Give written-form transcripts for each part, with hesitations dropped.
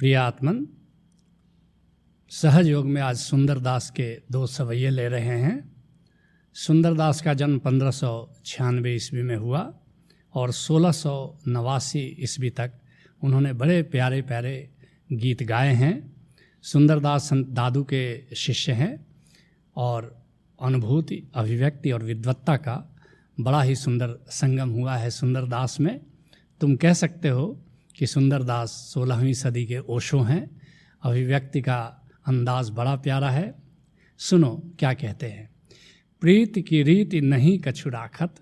प्रिय आत्मन, सहज योग में आज सुंदरदास के दो सवैये ले रहे हैं। सुंदरदास का जन्म 1596 ईस्वी में हुआ और 1689 ईस्वी तक उन्होंने बड़े प्यारे प्यारे गीत गाए हैं। सुंदरदास संत दादू के शिष्य हैं और अनुभूति, अभिव्यक्ति और विद्वत्ता का बड़ा ही सुंदर संगम हुआ है सुंदरदास में। तुम कह सकते हो कि सुंदरदास 16वीं सदी के ओशो हैं। अभिव्यक्ति का अंदाज बड़ा प्यारा है। सुनो क्या कहते हैं। प्रीति की रीति नहीं कछु राखत,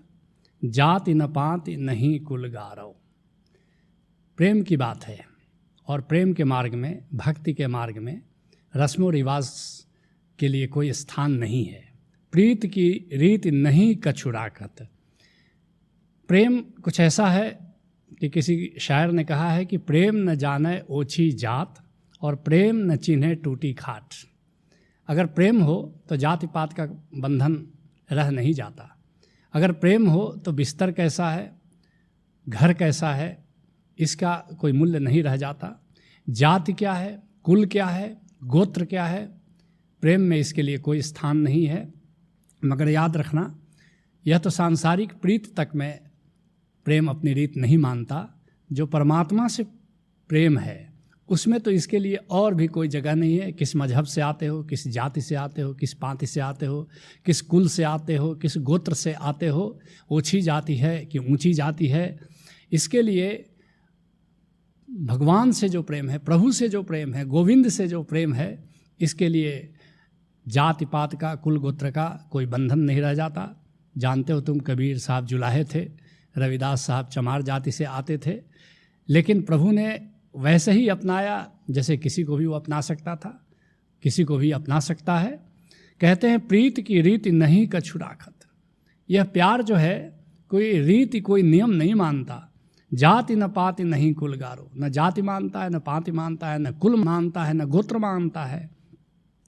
जाति न पाति नहीं कुल गारव। प्रेम की बात है और प्रेम के मार्ग में, भक्ति के मार्ग में रस्मों रिवाज के लिए कोई स्थान नहीं है। प्रीति की रीति नहीं कछु राखत। प्रेम कुछ ऐसा है कि किसी शायर ने कहा है कि प्रेम न जाने ओछी जात और प्रेम न चिन्हे टूटी खाट। अगर प्रेम हो तो जाति पात का बंधन रह नहीं जाता। अगर प्रेम हो तो बिस्तर कैसा है, घर कैसा है, इसका कोई मूल्य नहीं रह जाता। जाति क्या है, कुल क्या है, गोत्र क्या है, प्रेम में इसके लिए कोई स्थान नहीं है। मगर याद रखना, यह तो सांसारिक प्रीत तक में प्रेम अपनी रीत नहीं मानता। जो परमात्मा से प्रेम है उसमें तो इसके लिए और भी कोई जगह नहीं है। किस मजहब से आते हो, किस जाति से आते हो, किस पांति से आते हो, किस कुल से आते हो, किस गोत्र से आते हो, ओछी जाति है कि ऊंची जाति है, इसके लिए भगवान से जो प्रेम है, प्रभु से जो प्रेम है, गोविंद से जो प्रेम है, इसके लिए जाति पात का, कुल गोत्र का कोई बंधन नहीं रह जाता। जानते हो तुम, कबीर साहब जुलाहे थे, रविदास साहब चमार जाति से आते थे, लेकिन प्रभु ने वैसे ही अपनाया जैसे किसी को भी वो अपना सकता था, किसी को भी अपना सकता है। कहते हैं प्रीत की रीति नहीं कछु राखत। यह प्यार जो है कोई रीति, कोई नियम नहीं मानता। जाति न पाति नहीं कुल गारो। न जाति मानता है, न पाति मानता है, न कुल मानता है, न गोत्र मानता है।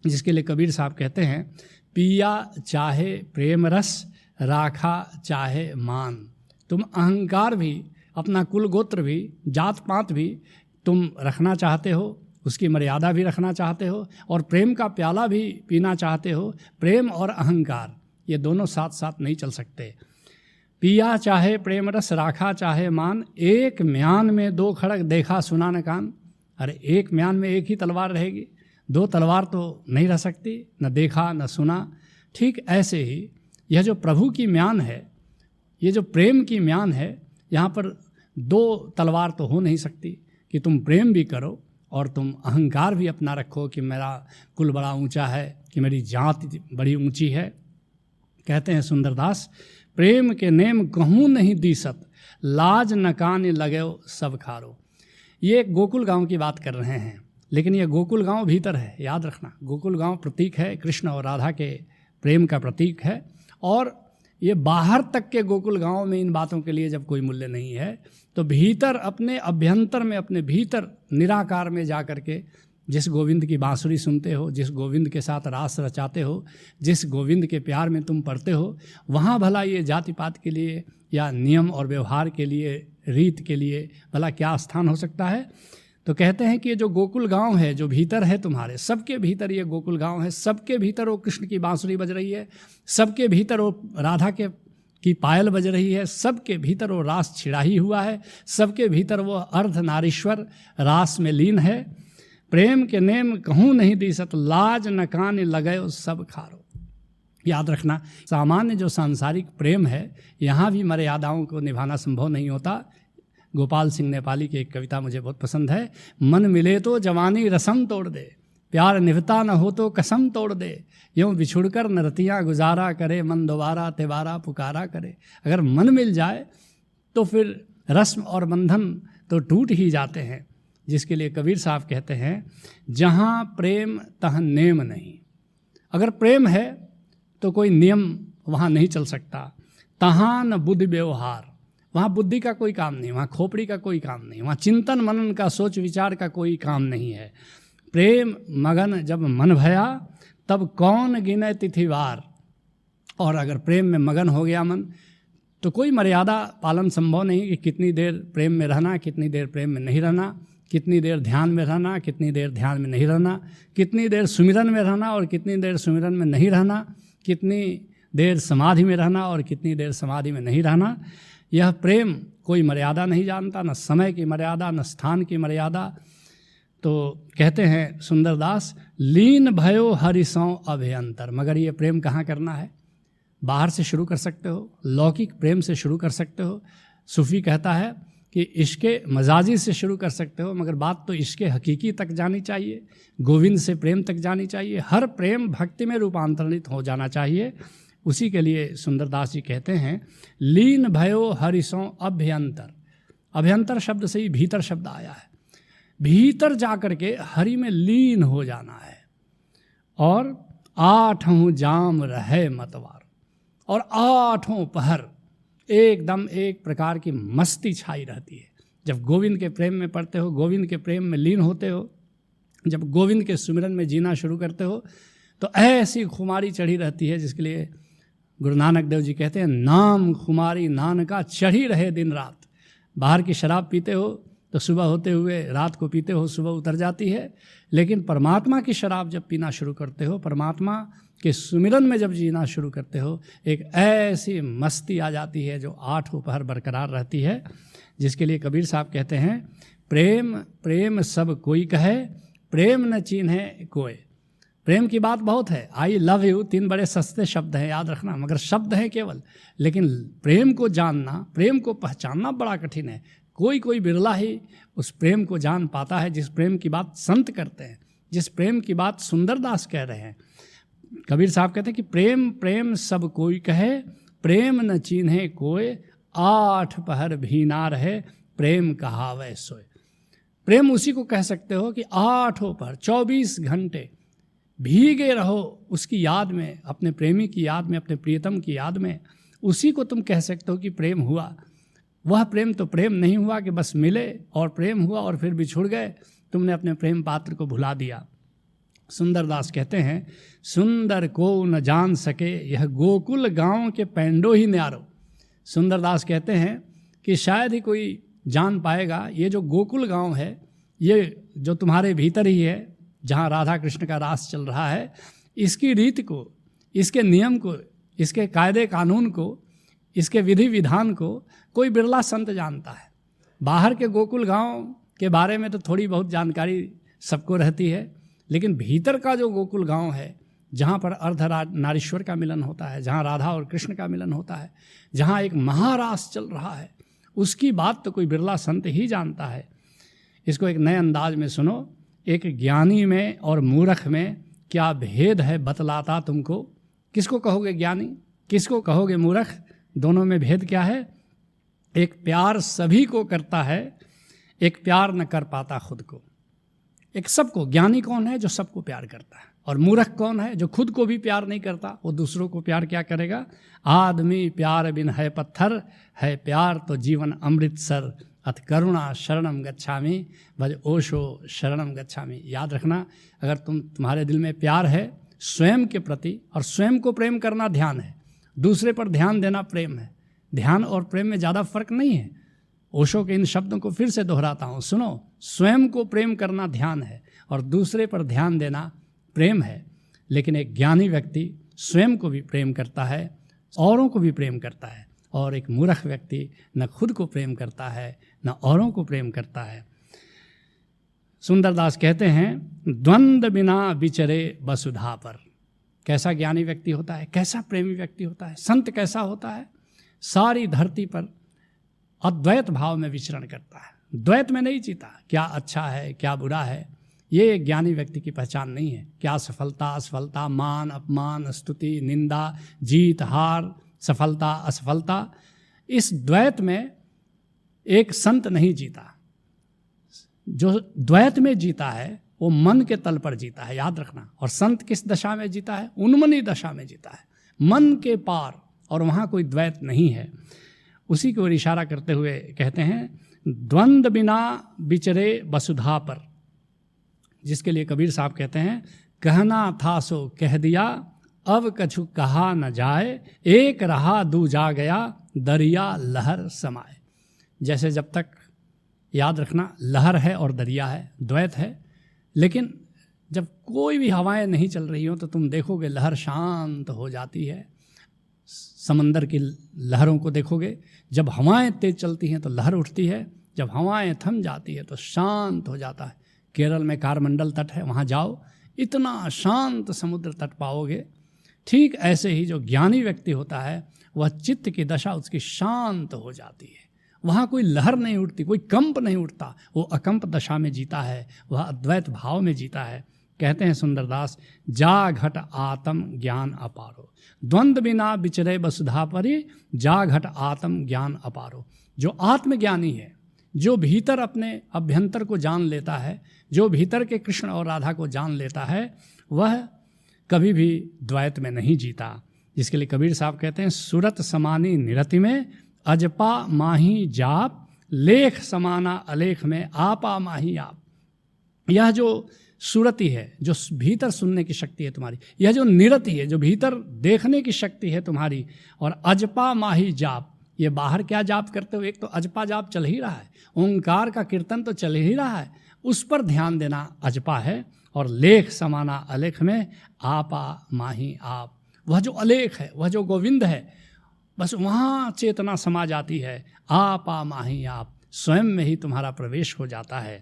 जिसके लिए कबीर साहब कहते हैं पिया चाहे प्रेम रस, राखा चाहे मान। तुम अहंकार भी, अपना कुल गोत्र भी, जात पात भी तुम रखना चाहते हो, उसकी मर्यादा भी रखना चाहते हो और प्रेम का प्याला भी पीना चाहते हो। प्रेम और अहंकार ये दोनों साथ साथ नहीं चल सकते। पिया चाहे प्रेम रस, राखा चाहे मान। एक म्यान में दो खड़ग, देखा सुना न कान। अरे एक म्यान में एक ही तलवार रहेगी, दो तलवार तो नहीं रह सकती, न देखा न सुना। ठीक ऐसे ही यह जो प्रभु की म्यान है, ये जो प्रेम की म्यान है, यहाँ पर दो तलवार तो हो नहीं सकती कि तुम प्रेम भी करो और तुम अहंकार भी अपना रखो कि मेरा कुल बड़ा ऊंचा है, कि मेरी जाति बड़ी ऊंची है। कहते हैं सुंदरदास, प्रेम के नेम कहूँ नहीं दीसत, लाज न कान लगे सब खारो। ये गोकुल गांव की बात कर रहे हैं, लेकिन ये गोकुल गांव भीतर है। याद रखना, गोकुल गांव प्रतीक है, कृष्ण और राधा के प्रेम का प्रतीक है। और ये बाहर तक के गोकुल गांव में इन बातों के लिए जब कोई मूल्य नहीं है, तो भीतर, अपने अभ्यंतर में, अपने भीतर निराकार में जा कर के जिस गोविंद की बांसुरी सुनते हो, जिस गोविंद के साथ रास रचाते हो, जिस गोविंद के प्यार में तुम पढ़ते हो, वहाँ भला ये जाति पात के लिए या नियम और व्यवहार के लिए, रीत के लिए भला क्या स्थान हो सकता है। तो कहते हैं कि ये जो गोकुल गांव है, जो भीतर है तुम्हारे, सबके भीतर ये गोकुल गांव है। सबके भीतर वो कृष्ण की बांसुरी बज रही है, सबके भीतर वो राधा की पायल बज रही है, सबके भीतर वो रास छिड़ा ही हुआ है, सबके भीतर वो अर्ध नारीश्वर रास में लीन है। प्रेम के नेम कहूँ नहीं दीसत, लाज न कान लगे सब खारो। याद रखना, सामान्य जो सांसारिक प्रेम है, यहाँ भी मर्यादाओं को निभाना संभव नहीं होता। गोपाल सिंह नेपाली की एक कविता मुझे बहुत पसंद है। मन मिले तो जवानी रसम तोड़ दे, प्यार निभता न हो तो कसम तोड़ दे। यूँ बिछुड़कर न रतियाँ गुजारा करे, मन दोबारा तिवारा पुकारा करे। अगर मन मिल जाए तो फिर रस्म और बंधन तो टूट ही जाते हैं। जिसके लिए कबीर साहब कहते हैं, जहाँ प्रेम तहाँ नेम नहीं। अगर प्रेम है तो कोई नियम वहाँ नहीं चल सकता। तहाँ न बुद्धि व्यवहार, वहाँ बुद्धि का कोई काम नहीं, वहाँ खोपड़ी का कोई काम नहीं, वहाँ चिंतन मनन का, सोच विचार का कोई काम नहीं है। प्रेम मगन जब मन भया, तब कौन गिने तिथिवार। और अगर प्रेम में मगन हो गया मन, तो कोई मर्यादा पालन संभव नहीं कि कितनी देर प्रेम में रहना, कितनी देर प्रेम में नहीं रहना, कितनी देर ध्यान में रहना, कितनी देर ध्यान में नहीं रहना, कितनी देर सुमिरन में रहना और कितनी देर सुमिरन में नहीं रहना, कितनी देर समाधि में रहना और कितनी देर समाधि में नहीं रहना। यह प्रेम कोई मर्यादा नहीं जानता, न समय की मर्यादा, न स्थान की मर्यादा। तो कहते हैं सुंदरदास, लीन भयो हरिसों अभयंतर। मगर ये प्रेम कहाँ करना है? बाहर से शुरू कर सकते हो, लौकिक प्रेम से शुरू कर सकते हो। सूफी कहता है कि इश्के मजाजी से शुरू कर सकते हो, मगर बात तो इश्के हकीकी तक जानी चाहिए, गोविंद से प्रेम तक जानी चाहिए। हर प्रेम भक्ति में रूपांतरित हो जाना चाहिए। उसी के लिए सुंदरदास जी कहते हैं, लीन भयो हरिसों अभ्यंतर। अभ्यंतर शब्द से ही भीतर शब्द आया है। भीतर जाकर के हरि में लीन हो जाना है। और आठों जाम रहे मतवार, और आठों पहर एकदम एक प्रकार की मस्ती छाई रहती है। जब गोविंद के प्रेम में पड़ते हो, गोविंद के प्रेम में लीन होते हो, जब गोविंद के सुमिरन में जीना शुरू करते हो, तो ऐसी खुमारी चढ़ी रहती है जिसके लिए गुरु नानक देव जी कहते हैं, नाम खुमारी नानका चढ़ी रहे दिन रात। बाहर की शराब पीते हो तो सुबह होते हुए रात को पीते हो, सुबह उतर जाती है। लेकिन परमात्मा की शराब जब पीना शुरू करते हो, परमात्मा के सुमिरन में जब जीना शुरू करते हो, एक ऐसी मस्ती आ जाती है जो आठों पहर बरकरार रहती है। जिसके लिए कबीर साहब कहते हैं, प्रेम प्रेम सब कोई कहे, प्रेम न चीन्हे कोई। प्रेम की बात बहुत है, आई लव यू 3 बड़े सस्ते शब्द हैं, याद रखना, मगर शब्द हैं केवल। लेकिन प्रेम को जानना, प्रेम को पहचानना बड़ा कठिन है। कोई कोई बिरला ही उस प्रेम को जान पाता है जिस प्रेम की बात संत करते हैं, जिस प्रेम की बात सुंदरदास कह रहे हैं। कबीर साहब कहते हैं कि प्रेम प्रेम सब कोई कहे, प्रेम न चीन्हे कोय, 8 पहर भी ना रहे, प्रेम कहावै सोय। प्रेम उसी को कह सकते हो कि 8 पहर 24 घंटे भीगे रहो उसकी याद में, अपने प्रेमी की याद में, अपने प्रियतम की याद में। उसी को तुम कह सकते हो कि प्रेम हुआ। वह प्रेम तो प्रेम नहीं हुआ कि बस मिले और प्रेम हुआ और फिर बिछुड़ गए, तुमने अपने प्रेम पात्र को भुला दिया। सुंदरदास कहते हैं, सुंदर को न जान सके यह गोकुल गांव के पैंडो ही न्यारो। सुंदरदास कहते हैं कि शायद ही कोई जान पाएगा ये जो गोकुल गांव है, ये जो तुम्हारे भीतर ही है, जहाँ राधा कृष्ण का रास चल रहा है, इसकी रीत को, इसके नियम को, इसके कायदे कानून को, इसके विधि विधान को कोई बिरला संत जानता है। बाहर के गोकुल गांव के बारे में तो थोड़ी बहुत जानकारी सबको रहती है, लेकिन भीतर का जो गोकुल गांव है, जहाँ पर अर्ध नारीश्वर का मिलन होता है, जहाँ राधा और कृष्ण का मिलन होता है, जहाँ एक महारास चल रहा है, उसकी बात तो कोई बिरला संत ही जानता है। इसको एक नए अंदाज में सुनो। एक ज्ञानी में और मूर्ख में क्या भेद है बतलाता तुमको। किसको कहोगे ज्ञानी, किसको कहोगे मूर्ख? दोनों में भेद क्या है? एक प्यार सभी को करता है, एक प्यार न कर पाता खुद को। एक सबको, ज्ञानी कौन है? जो सबको प्यार करता है। और मूर्ख कौन है? जो खुद को भी प्यार नहीं करता, वो दूसरों को प्यार क्या करेगा? आदमी प्यार बिन है पत्थर, है प्यार तो जीवन अमृतसर, अथ करुणा शरणम गच्छामि, भज ओशो शरणम गच्छामि। याद रखना, अगर तुम्हारे दिल में प्यार है स्वयं के प्रति, और स्वयं को प्रेम करना ध्यान है, दूसरे पर ध्यान देना प्रेम है। ध्यान और प्रेम में ज़्यादा फर्क नहीं है। ओशो के इन शब्दों को फिर से दोहराता हूँ, सुनो। स्वयं को प्रेम करना ध्यान है और दूसरे पर ध्यान देना प्रेम है। लेकिन एक ज्ञानी व्यक्ति स्वयं को भी प्रेम करता है, औरों को भी प्रेम करता है। और एक मूर्ख व्यक्ति न खुद को प्रेम करता है, न औरों को प्रेम करता है। सुंदरदास कहते हैं, द्वंद्व बिना विचरे वसुधा पर। कैसा ज्ञानी व्यक्ति होता है, कैसा प्रेमी व्यक्ति होता है, संत कैसा होता है? सारी धरती पर अद्वैत भाव में विचरण करता है, द्वैत में नहीं जीता। क्या अच्छा है, क्या बुरा है, ये एक ज्ञानी व्यक्ति की पहचान नहीं है। क्या सफलता असफलता, मान अपमान, स्तुति निंदा, जीत हार, सफलता असफलता, इस द्वैत में एक संत नहीं जीता। जो द्वैत में जीता है वो मन के तल पर जीता है, याद रखना। और संत किस दशा में जीता है? उन्मनी दशा में जीता है, मन के पार, और वहाँ कोई द्वैत नहीं है। उसी की ओर इशारा करते हुए कहते हैं, द्वंद्व बिना विचरे वसुधा पर। जिसके लिए कबीर साहब कहते हैं, कहना था सो कह दिया, अब कछु कहा न जाए, एक रहा दू जा गया, दरिया लहर समाए। जैसे जब तक याद रखना, लहर है और दरिया है, द्वैत है। लेकिन जब कोई भी हवाएं नहीं चल रही हो तो तुम देखोगे लहर शांत हो जाती है। समंदर की लहरों को देखोगे, जब हवाएं तेज चलती हैं तो लहर उठती है, जब हवाएं थम जाती है तो शांत हो जाता है। केरल में कारमंडल तट है, वहाँ जाओ, इतना शांत समुद्र तट पाओगे। ठीक ऐसे ही जो ज्ञानी व्यक्ति होता है वह चित्त की दशा उसकी शांत हो जाती है, वहाँ कोई लहर नहीं उठती, कोई कंप नहीं उठता, वो अकंप दशा में जीता है, वह अद्वैत भाव में जीता है। कहते हैं सुंदरदास, जा घट आत्म ज्ञान अपारो, द्वंद्व बिना विचरे वसुधा परि, जा घट आत्म ज्ञान अपारो। जो आत्मज्ञानी है, जो भीतर अपने अभ्यंतर को जान लेता है, जो भीतर के कृष्ण और राधा को जान लेता है, वह कभी भी द्वैत में नहीं जीता। जिसके लिए कबीर साहब कहते हैं, सुरत समानी निरति में, अजपा माही जाप, लेख समाना अलेख में, आपा माही आप। यह जो सुरति है, जो भीतर सुनने की शक्ति है तुम्हारी, यह जो निरति है, जो भीतर देखने की शक्ति है तुम्हारी, और अजपा माही जाप, ये बाहर क्या जाप करते हो, एक तो अजपा जाप चल ही रहा है, ओंकार का कीर्तन तो चल ही रहा है, उस पर ध्यान देना अजपा है। और लेख समाना अलेख में, आपा माही आप, वह जो अलेख है, वह जो गोविंद है, बस वहाँ चेतना समा जाती है। आपा माही आप, स्वयं में ही तुम्हारा प्रवेश हो जाता है।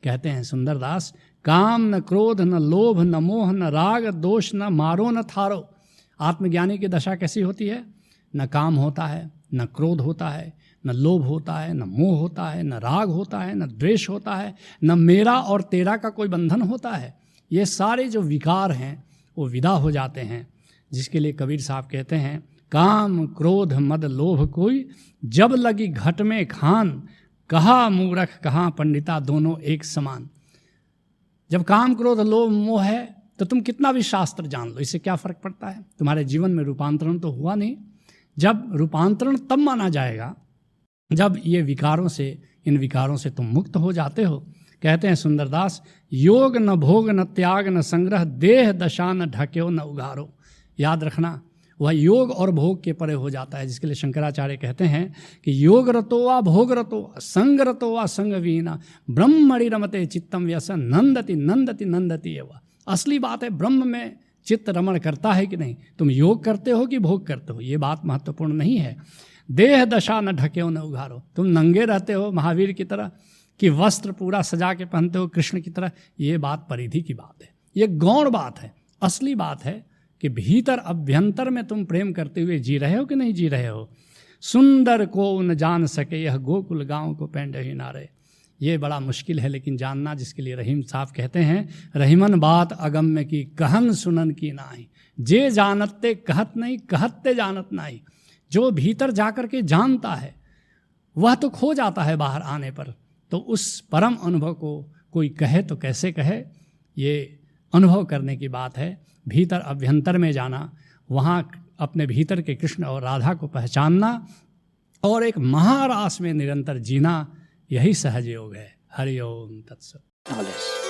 कहते हैं सुंदरदास, काम न क्रोध न लोभ न मोह न राग दोष न मारो न थारो। आत्मज्ञानी की दशा कैसी होती है? न काम होता है, न क्रोध होता है, न लोभ होता है, न मोह होता है, न राग होता है, न द्वेष होता है, न मेरा और तेरा का कोई बंधन होता है। ये सारे जो विकार हैं वो विदा हो जाते हैं। जिसके लिए कबीर साहब कहते हैं, काम क्रोध मद लोभ कोई, जब लगी घट में खान, कहा मूर्ख कहाँ पंडिता दोनों एक समान। जब काम क्रोध लोभ मोह है तो तुम कितना भी शास्त्र जान लो, इससे क्या फर्क पड़ता है? तुम्हारे जीवन में रूपांतरण तो हुआ नहीं। जब रूपांतरण तब माना जाएगा जब ये विकारों से, इन विकारों से तुम मुक्त हो जाते हो। कहते हैं सुंदरदास, योग न भोग न त्याग न संग्रह, देह दशा न ढक्यो न उघारो। याद रखना, वह योग और भोग के परे हो जाता है। जिसके लिए शंकराचार्य कहते हैं कि योग रतो वा भोग रतो वा संग रतो वा संग विहीना, ब्रह्मणि रमते चित्तम व्यसन, नंदति नंदति नंदति एव। असली बात है, ब्रह्म में चित्त रमण करता है कि नहीं। तुम योग करते हो कि भोग करते हो, ये बात महत्वपूर्ण नहीं है। देह दशा न ढक्यो न उघारो, तुम नंगे रहते हो महावीर की तरह कि वस्त्र पूरा सजा के पहनते हो कृष्ण की तरह, ये बात परिधि की बात है, ये गौण बात है। असली बात है कि भीतर अभ्यंतर में तुम प्रेम करते हुए जी रहे हो कि नहीं जी रहे हो। सुंदर को न जान सके यह गोकुल गांव को पेंड ही नारे। ये बड़ा मुश्किल है लेकिन जानना, जिसके लिए रहीम साहब कहते हैं, रहीमन बात अगम्य की कहन सुनन की नाही, जे जानते कहत नहीं कहते जानत नहीं। जो भीतर जाकर के जानता है वह तो खो जाता है बाहर आने पर। तो उस परम अनुभव को कोई कहे तो कैसे कहे, ये अनुभव करने की बात है। भीतर अभ्यंतर में जाना, वहाँ अपने भीतर के कृष्ण और राधा को पहचानना और एक महारास में निरंतर जीना, यही सहज योग है। हरि ओम तत्सत।